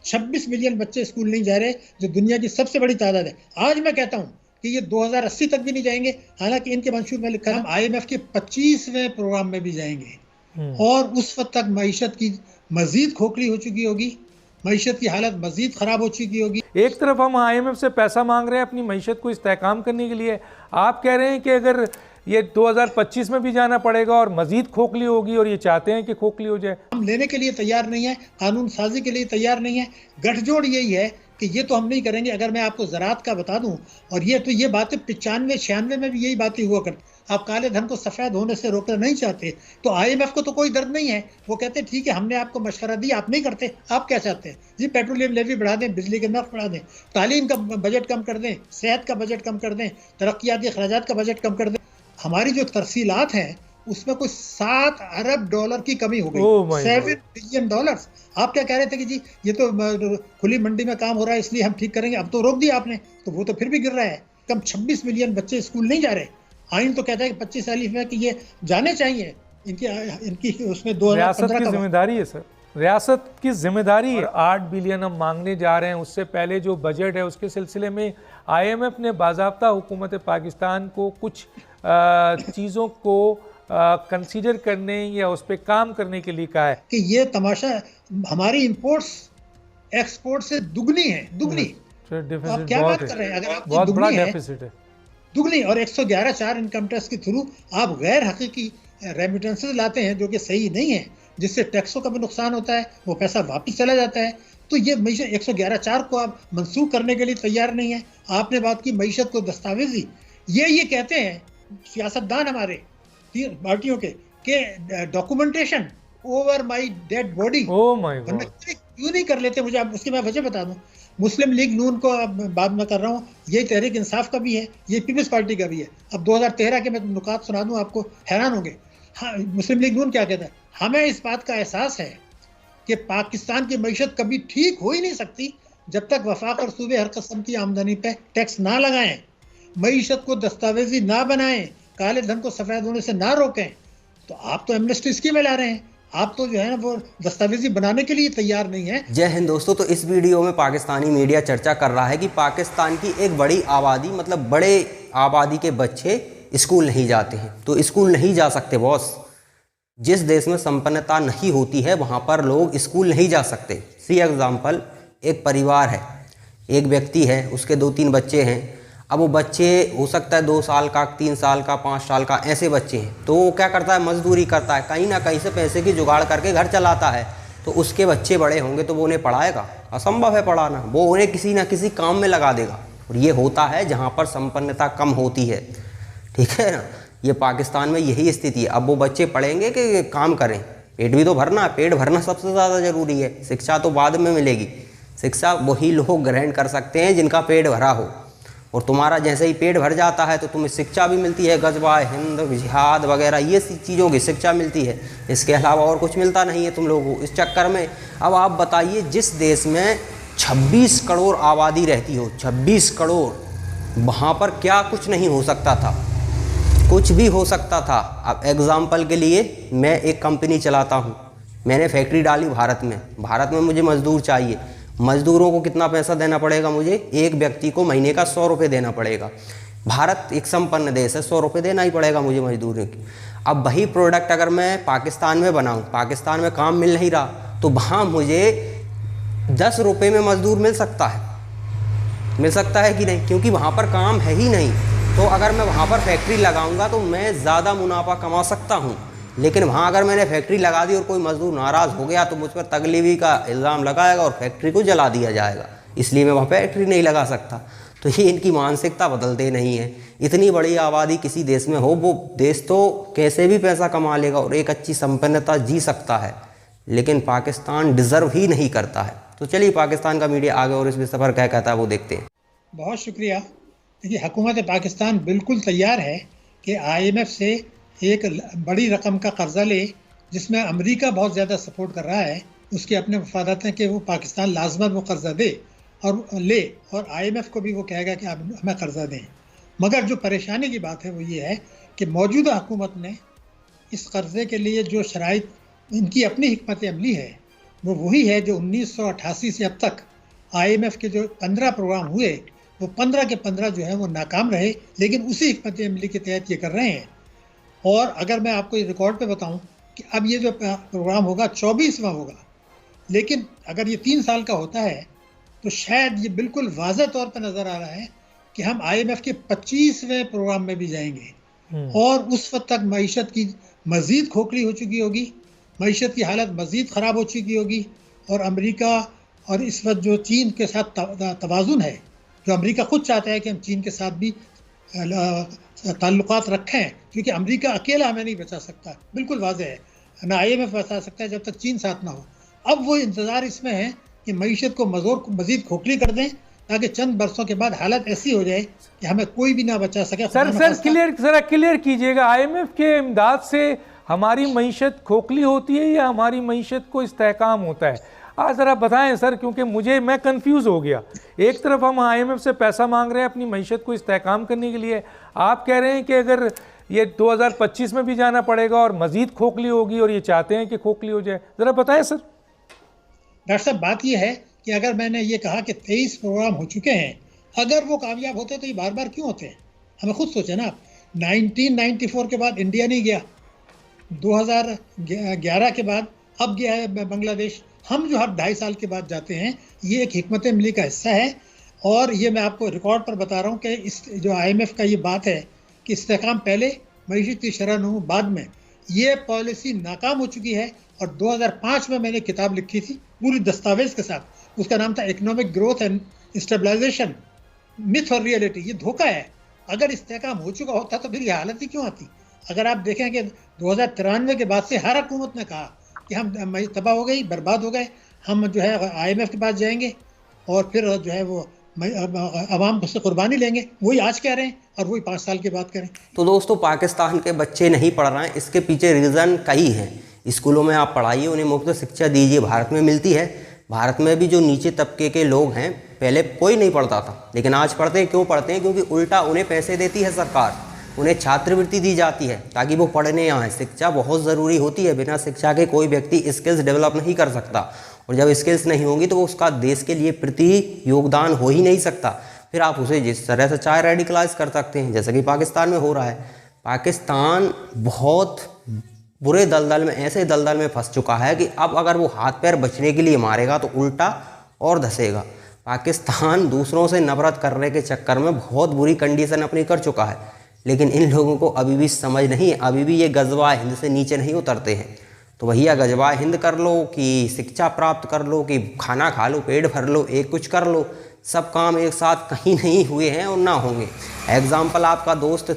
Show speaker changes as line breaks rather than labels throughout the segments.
26 million बच्चे school नहीं जा रहे, जो दुनिया की सबसे बड़ी तादाद है। आज मैं कहता हूं कि ये 2080 तक भी नहीं जाएंगे, हालांकि इनके मंशूर में लिखा है हम IMF के 25वें प्रोग्राम में भी जाएंगे। और उस वक्त तक मईशत की मजीद खोखली हो चुकी होगी, मईशत की हालत मजीद खराब हो चुकी होगी।
एक तरफ हम IMF से पैसा मांग रहे हैं अपनी मईशत को इस्तेहकाम करने के लिए, आप कह रहे हैं कि अगर ये 2025 में भी जाना पड़ेगा और मजीद खोखली होगी, और ये चाहते हैं कि खोखली हो जाए।
हम लेने के लिए तैयार नहीं है, कानून साजी के लिए तैयार नहीं है। गठजोड़ यही है कि ये तो हम नहीं करेंगे। अगर मैं आपको ज़राअत का बता दूं, और ये बातें 95-96 में भी यही बातें हुआ करती। आप काले धन को सफ़ेद होने से रोकना नहीं चाहते, तो IMF को तो कोई दर्द नहीं है। वो कहते हैं ठीक है, हमने आपको मशवरा दिया, आप नहीं करते। आप क्या चाहते हैं जी? पेट्रोलियम लेवी बढ़ा दें, बिजली के नर्ख बढ़ा दें, तालीम का बजट कम कर दें, सेहत का बजट कम कर दें, तरक्याती अखराजात का बजट कम कर दें। हमारी जो तरसीलात हैं उसमें कोई $7 अरब की कमी हो गई। $7 बिलियन। आप क्या कह रहे थे कि जी ये तो खुली मंडी में काम हो रहा है इसलिए हम ठीक करेंगे, अब तो रोक दिया आपने, तो वो तो फिर भी गिर रहा है। कम 26 मिलियन बच्चे स्कूल नहीं जा रहे। आइन तो कहता है कि 25 साल में कि ये जाने चाहिए। इनकी उसमें 2015
की जिम्मेदारी है सर, रियासत की जिम्मेदारी है। 8 बिलियन हम मांगने जा रहे हैं। उससे पहले जो बजट है उसके सिलसिले में IMF ने बाज़ाब्ता हुकूमत पाकिस्तान को कुछ चीज़ों को कंसीडर करने या उस पर काम करने के लिए कहा है
कि ये तमाशा हमारी इंपोर्ट्स एक्सपोर्ट से दुगनी है, दुगनी। आप क्या बात कर रहे हैं? अगर आप
बहुत बड़ा डेफिसिट है,
दुगनी। और 111(4) इनकम टैक्स के थ्रू आप गैर हकीकी रेमिटेंसेस लाते हैं जो कि सही नहीं है, जिससे टैक्सों का भी नुकसान होता है, वो पैसा वापस चला जाता है। तो ये मीशत 111(4) को आप मंसूख करने के लिए तैयार नहीं है। आपने बात की मीशत को दस्तावेजी, ये कहते हैं सियासतदान हमारे तीन पार्टियों के documentation over my dead body.
Oh my God,
क्यों नहीं कर लेते? मुझे आप उसकी मैं वजह बता दूं। मुस्लिम लीग नून को बाद में कर रहा हूँ, ये तहरीक इंसाफ का भी है, ये पीपल्स पार्टी का भी है। अब 2013 के मैं नुकात सुना दूं आपको, हैरान होंगे। हाँ, मुस्लिम लीग नून क्या कहता है? हमें इस बात का एहसास है कि पाकिस्तान की मईशत कभी ठीक हो ही नहीं सकती जब तक वफाक और सूबे हर किस्म की आमदनी पे टैक्स ना लगाएं, मईशत को दस्तावेजी ना बनाएं, काले धन को सफेद होने से ना रोकें। तो आप तो एमनेस्टी स्कीम ला रहे हैं, आप तो जो है ना वो दस्तावेजी बनाने के लिए तैयार नहीं है।
जय हिंद दोस्तों। तो इस वीडियो में पाकिस्तानी मीडिया चर्चा कर रहा है कि पाकिस्तान की एक बड़ी आबादी, मतलब बड़े आबादी के बच्चे स्कूल नहीं जाते हैं। तो स्कूल नहीं जा सकते बॉस। जिस देश में संपन्नता नहीं होती है वहाँ पर लोग स्कूल नहीं जा सकते। सी एग्जाम्पल, एक परिवार है, एक व्यक्ति है, उसके 2-3 बच्चे हैं। अब वो बच्चे हो सकता है 2 साल का, 3 साल का, 5 साल का, ऐसे बच्चे हैं। तो वो क्या करता है? मजदूरी करता है, कहीं ना कहीं से पैसे की जुगाड़ करके घर चलाता है। तो उसके बच्चे बड़े होंगे तो वो उन्हें पढ़ाएगा? असंभव है पढ़ाना। वो उन्हें किसी ना किसी काम में लगा देगा। और ये होता है जहाँ पर संपन्नता कम होती है, ठीक है ना। ये पाकिस्तान में यही स्थिति है। अब वो बच्चे पढ़ेंगे कि काम करें? पेट भी तो भरना है, पेट भरना सबसे ज़्यादा ज़रूरी है। शिक्षा तो बाद में मिलेगी। शिक्षा वही लोग ग्रहण कर सकते हैं जिनका पेट भरा हो। और तुम्हारा जैसे ही पेट भर जाता है तो तुम्हें शिक्षा भी मिलती है, गज़वा हिंद, जिहाद वगैरह ये चीज़ों की शिक्षा मिलती है। इसके अलावा और कुछ मिलता नहीं है तुम लोगों को इस चक्कर में। अब आप बताइए, जिस देश में 26 करोड़ आबादी रहती हो, 26 करोड़, वहाँ पर क्या कुछ नहीं हो सकता था? कुछ भी हो सकता था। अब एग्ज़ाम्पल के लिए मैं एक कंपनी चलाता हूँ, मैंने फैक्ट्री डाली भारत में। भारत में मुझे मज़दूर चाहिए। मज़दूरों को कितना पैसा देना पड़ेगा मुझे? एक व्यक्ति को महीने का 100 रुपये देना पड़ेगा। भारत एक संपन्न देश है, 100 रुपये देना ही पड़ेगा मुझे मजदूरों की। अब वही प्रोडक्ट अगर मैं पाकिस्तान में बनाऊं, पाकिस्तान में काम मिल नहीं रहा, तो वहाँ मुझे 10 रुपये में मजदूर मिल सकता है कि नहीं? क्योंकि वहाँ पर काम है ही नहीं। तो अगर मैं वहाँ पर फैक्ट्री लगाऊंगा तो मैं ज़्यादा मुनाफा कमा सकता हूँ। लेकिन वहाँ अगर मैंने फैक्ट्री लगा दी और कोई मजदूर नाराज़ हो गया तो मुझ पर तगलीबी का इल्ज़ाम लगाएगा और फैक्ट्री को जला दिया जाएगा। इसलिए मैं वहाँ फैक्ट्री नहीं लगा सकता। तो ये इनकी मानसिकता बदलते नहीं है। इतनी बड़ी आबादी किसी देश में हो, वो देश तो कैसे भी पैसा कमा लेगा और एक अच्छी संपन्नता जी सकता है, लेकिन पाकिस्तान डिज़र्व ही नहीं करता है। तो चलिए पाकिस्तान का मीडिया आगे और इस विषय पर क्या कहता है वो देखते हैं।
बहुत शुक्रिया। देखिए, हुकूमत पाकिस्तान बिल्कुल तैयार है कि IMF से एक बड़ी रकम का कर्जा ले, जिसमें अमेरिका बहुत ज़्यादा सपोर्ट कर रहा है। उसके अपने मफादात हैं कि वो पाकिस्तान लाजमत वो कर्जा दे और ले, और IMF को भी वो कहेगा कि आप हमें कर्जा दें। मगर जो परेशानी की बात है वो ये है कि मौजूदा हुकूमत ने इस कर्जे के लिए जो शराइत, इनकी अपनी हिकमत अमली है, वो वही है जो 1988 से अब तक IMF के जो 15 प्रोग्राम हुए, वो 15 के 15 जो है वो नाकाम रहे, लेकिन उसी हिकमत अमली के तहत ये कर रहे हैं। और अगर मैं आपको रिकॉर्ड पे बताऊं कि अब ये जो प्रोग्राम होगा 24वां होगा, लेकिन अगर ये 3 साल का होता है तो शायद ये बिल्कुल वाज़ेह तौर पर नज़र आ रहा है कि हम IMF के 25वें प्रोग्राम में भी जाएंगे, और उस वक्त तक मईशत की मज़ीद खोखली हो चुकी होगी, मईशत की हालत मज़ीद ख़राब हो चुकी होगी, और अमेरिका और इस वक्त जो चीन के साथ तवाज़ुन है, जो अमेरिका खुद चाहता है कि हम चीन के साथ भी ताल्लुकात रखें, क्योंकि अमेरिका अकेला हमें नहीं बचा सकता, बिल्कुल वाज़ेह है, ना IMF बचा सकता है जब तक चीन साथ ना हो। अब वो इंतज़ार इसमें है कि मईशत को मज़ीद खोखली कर दें, ताकि चंद बरसों के बाद हालत ऐसी हो जाए कि हमें कोई भी ना बचा सके।
सर क्लियर कीजिएगा, IMF के इमदाद से हमारी मईशत खोखली होती है या हमारी मईशत को इस्तेहकाम होता है? आज ज़रा बताएं सर, क्योंकि मैं कंफ्यूज हो गया। एक तरफ हम IMF से पैसा मांग रहे हैं अपनी मईशत को इस्तेहकाम करने के लिए, आप कह रहे हैं कि अगर ये 2025 में भी जाना पड़ेगा और मज़ीद खोखली होगी, और ये चाहते हैं कि खोखली हो जाए। ज़रा बताएं सर।
डॉक्टर साहब, बात यह है कि अगर मैंने ये कहा कि 23 प्रोग्राम हो चुके हैं, अगर वो कामयाब होते तो ये बार बार क्यों होते हैं? हमें खुद सोचे ना। 1994 के बाद इंडिया नहीं गया, 2011 के बाद अब गया है बांग्लादेश। हम जो हर 2.5 साल के बाद जाते हैं, ये एक हिकमत अमली का हिस्सा है। और ये मैं आपको रिकॉर्ड पर बता रहा हूँ कि इस जो IMF का ये बात है कि इस्तेहकाम पहले, मईशत की शरह नमू बाद में, ये पॉलिसी नाकाम हो चुकी है। और 2005 में मैंने किताब लिखी थी पूरी दस्तावेज के साथ, उसका नाम था economic growth and stabilisation, myth और रियलिटी। ये धोखा है। अगर इस्तेहकाम हो चुका होता तो फिर ये हालत ही क्यों आती? अगर आप देखें कि 2093 के बाद से हर हुकूमत ने कहा कि हम तबाह हो गई, बर्बाद हो गए, हम जो है IMF के पास जाएंगे और फिर जो है वो अवाम से कुर्बानी लेंगे। वही आज कह रहे हैं और वही 5 साल के बाद करें।
तो दोस्तों, पाकिस्तान के बच्चे नहीं पढ़ रहे हैं, इसके पीछे रीज़न कई हैं। स्कूलों में आप पढ़ाइए, उन्हें मुफ्त शिक्षा दीजिए, भारत में मिलती है। भारत में भी जो नीचे तबके के लोग हैं, पहले कोई नहीं पढ़ता था, लेकिन आज पढ़ते हैं। क्यों पढ़ते हैं? क्योंकि उल्टा उन्हें पैसे देती है सरकार, उन्हें छात्रवृत्ति दी जाती है ताकि वो पढ़ने आएँ। शिक्षा बहुत ज़रूरी होती है, बिना शिक्षा के कोई व्यक्ति स्किल्स डेवलप नहीं कर सकता, और जब स्किल्स नहीं होंगी तो उसका देश के लिए प्रति योगदान हो ही नहीं सकता। फिर आप उसे जिस तरह से चाहे रेडिकलाइज कर सकते हैं, जैसा कि पाकिस्तान में हो रहा है। पाकिस्तान बहुत बुरे दलदल में, ऐसे दलदल में फंस चुका है कि अब अगर वो हाथ पैर बचने के लिए मारेगा तो उल्टा और धसेगा। पाकिस्तान दूसरों से नफरत करने के चक्कर में बहुत बुरी कंडीशन अपनी कर चुका है, लेकिन इन लोगों को अभी भी समझ नहीं है, अभी भी ये गजवा हिंद से नीचे नहीं उतरते हैं। तो भैया, गजवा हिंद कर लो कि शिक्षा प्राप्त कर लो कि खाना खा लो, पेट भर लो, एक कुछ कर लो, सब काम एक साथ कहीं नहीं हुए हैं और ना होंगे। एग्जाम्पल आपका दोस्त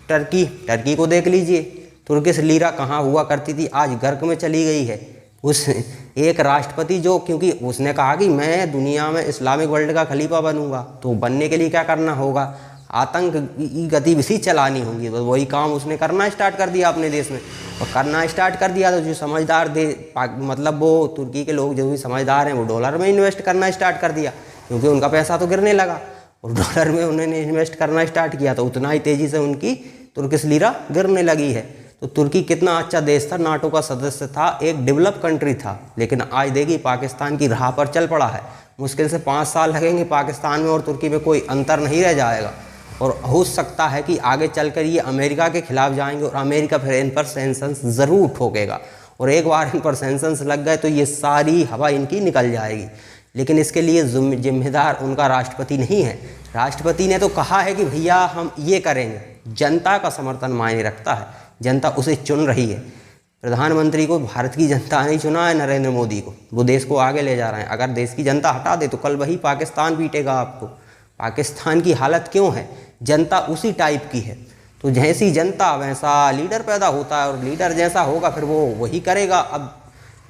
टर्की को देख लीजिए। तुर्किश लीरा कहाँ हुआ करती थी, आज गर्क में चली गई है। उस एक राष्ट्रपति जो, क्योंकि उसने कहा कि मैं दुनिया में इस्लामिक वर्ल्ड का खलीफा बनूंगा, तो बनने के लिए क्या करना होगा? आतंक की गतिविधि चलानी होगी। तो वही काम उसने करना स्टार्ट कर दिया अपने देश में, और करना स्टार्ट कर दिया तो जो समझदार मतलब वो तुर्की के लोग जो भी समझदार हैं, वो डॉलर में इन्वेस्ट करना स्टार्ट कर दिया, क्योंकि उनका पैसा तो गिरने लगा, और डॉलर में उन्होंने इन्वेस्ट करना स्टार्ट किया तो उतना ही तेज़ी से उनकी तुर्किश लीरा गिरने लगी है। तो तुर्की कितना अच्छा देश था, नाटो का सदस्य था, एक डेवलप कंट्री था, लेकिन आज देखिए पाकिस्तान की राह पर चल पड़ा है। मुश्किल से 5 साल लगेंगे, पाकिस्तान में और तुर्की में कोई अंतर नहीं रह जाएगा, और हो सकता है कि आगे चलकर ये अमेरिका के खिलाफ जाएंगे, और अमेरिका फिर इन पर सैंक्शंस ज़रूर ठोकेगा, और एक बार इन पर सैंक्शंस लग गए तो ये सारी हवा इनकी निकल जाएगी। लेकिन इसके लिए जिम्मेदार उनका राष्ट्रपति नहीं है। राष्ट्रपति ने तो कहा है कि भैया हम ये करेंगे, जनता का समर्थन मायने रखता है, जनता उसे चुन रही है। प्रधानमंत्री को भारत की जनता ने चुना है, नरेंद्र मोदी को, वो देश को आगे ले जा रहे हैं। अगर देश की जनता हटा दे तो कल वही पाकिस्तान पीटेगा आपको। पाकिस्तान की हालत क्यों है? जनता उसी टाइप की है, तो जैसी जनता वैसा लीडर पैदा होता है, और लीडर जैसा होगा फिर वो वही करेगा। अब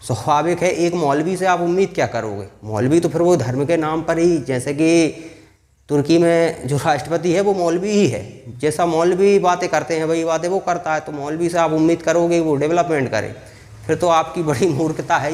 स्वाभाविक है, एक मौलवी से आप उम्मीद क्या करोगे? मौलवी तो फिर वो धर्म के नाम पर ही, जैसे कि तुर्की में जो राष्ट्रपति है वो मौलवी ही है, जैसा मौलवी बातें करते हैं वही बातें वो करता है। तो मौलवी से आप उम्मीद करोगे वो डेवलपमेंट करे, फिर तो आपकी बड़ी मूर्खता है।